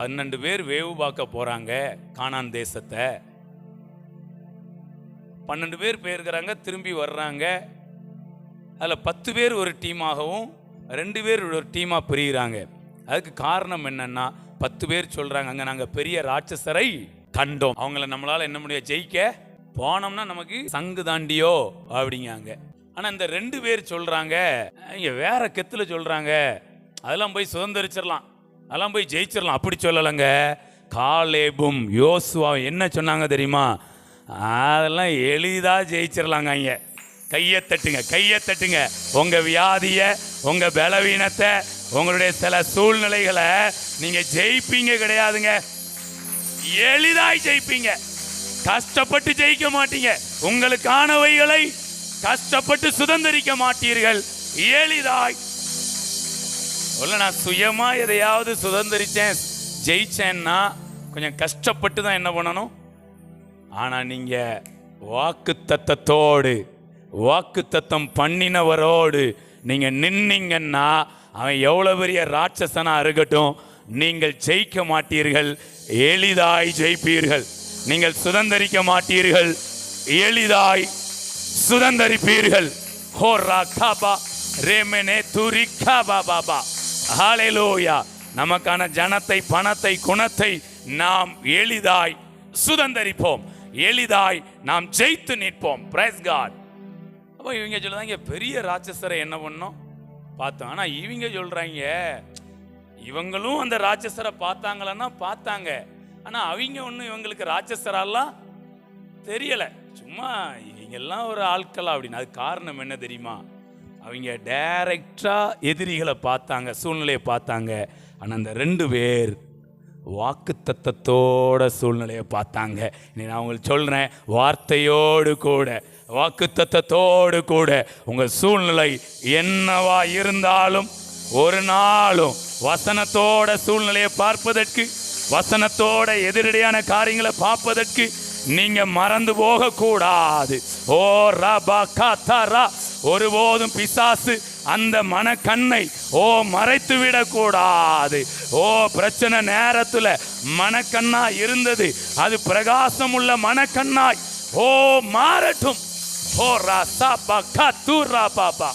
12 பேர் வேவு பார்க்க போறாங்க கானான் தேசத்தை. 12 பேர் போயிருக்கிறாங்க, திரும்பி வர்றாங்க. அதில் 10 பேர் ஒரு டீமாகவும் 2 பேர் ஒரு டீமாக பிரிகிறாங்க. அதுக்கு காரணம் என்னன்னா, 10 பேர் சொல்றாங்க, அங்கே நாங்கள் பெரிய ராட்சசரை கண்டோம், அவங்கள நம்மளால என்ன முடியும் ஜெயிக்க, போனோம்னா நமக்கு சங்கு தாண்டியோ அப்படிங்காங்க. ஆனால் இந்த 2 பேர் சொல்றாங்க, இங்கே வேற கெத்துல சொல்றாங்க, அதெல்லாம் போய் சுதந்திரிச்சிடலாம், அதெல்லாம் போய் ஜெயிச்சிடலாம். அப்படி சொல்லலைங்க. காலேபும் யோசுவாவும் என்ன சொன்னாங்க தெரியுமா? அதெல்லாம் எளிதாக ஜெயிச்சிடலாங்க. இங்கே கையை தட்டுங்க, கையை தட்டுங்க. உங்க வியாதிய, உங்க பலவீனத்தை, உங்களுடைய சில சூழ்நிலைகளை நீங்க ஜெயிப்பீங்க கிடையாதுங்க, எளிதாய் ஜெயிப்பீங்க. கஷ்டப்பட்டு ஜெயிக்க மாட்டீங்க. உங்களுக்கானவைகளை கஷ்டப்பட்டு சுதந்திரிக்க மாட்டீர்கள், எளிதாய். நான் சுயமா எதையாவது சுதந்திரிச்சேன் ஜெயிச்சேன்னா கொஞ்சம் கஷ்டப்பட்டு தான் என்ன பண்ணணும். ஆனா நீங்க வாக்குத்தத்தத்தோடு, வாக்குத்தத்தம் பண்ணினவரோடு நீங்க நின்னீங்கன்னா, அவன் எவ்வளவு பெரிய ராட்சசனா இருக்கட்டும், நீங்கள் ஜெயிக்க மாட்டீர்கள், எளிதாய் ஜெயிப்பீர்கள். நீங்கள் சுதந்திரிக்க மாட்டீர்கள், எளிதாய் சுதந்திரிப்பீர்கள். ஹோரா காபா ரேமெனே துரிகா பாபா. ஹalleluya. நமக்கான ஜனத்தை, பணத்தை, குணத்தை நாம் எளிதாய் சுதந்திரிப்போம், எளிதாய் நாம் ஜெயித்து நிற்போம். Praise God. அப்போ இவங்க சொல்றாங்க பெரிய ராட்சசரை என்ன பண்ணோம் பார்த்தோம். ஆனால் இவங்க சொல்றாங்க, இவங்களும் அந்த ராட்சசரை பார்த்தாங்களன்னா பார்த்தாங்க, ஆனால் அவங்க ஒன்றும் இவங்களுக்கு ராட்சசரெல்லாம் தெரியலை, சும்மா இவங்கெல்லாம் ஒரு ஆட்களா அப்படின்னு. அது காரணம் என்ன தெரியுமா? அவங்க டைரக்டா எதிரிகளை பார்த்தாங்க, சூழ்நிலையை பார்த்தாங்க. ஆனால் அந்த 2 பேர் வாக்குத்தத்தத்தோட சூழ்நிலையை பார்த்தாங்க. நான் உங்களுக்கு சொல்றேன், வார்த்தையோடு கூட, வாக்குத்தத்தத்தோடு கூட உங்கள் சூழ்நிலை என்னவா இருந்தாலும் ஒரு நாளும் வசனத்தோட சூழ்நிலையை பார்ப்பதற்கு, வசனத்தோட எதிரடியான காரியங்களை பார்ப்பதற்கு நீங்க மறந்து போக கூடாது. ஓ ரபா காத்தரா, ஒருபோதும் பிசாசு அந்த மனக்கண்ணை மறைத்து விடக்கூடாது. பிரச்சனை நேரத்துல மனக்கண்ணா இருந்தது, அது பிரகாசம் உள்ள மனக்கண்ணாய் மாறட்டும். ஓ ராசா பா கத்து ராபா.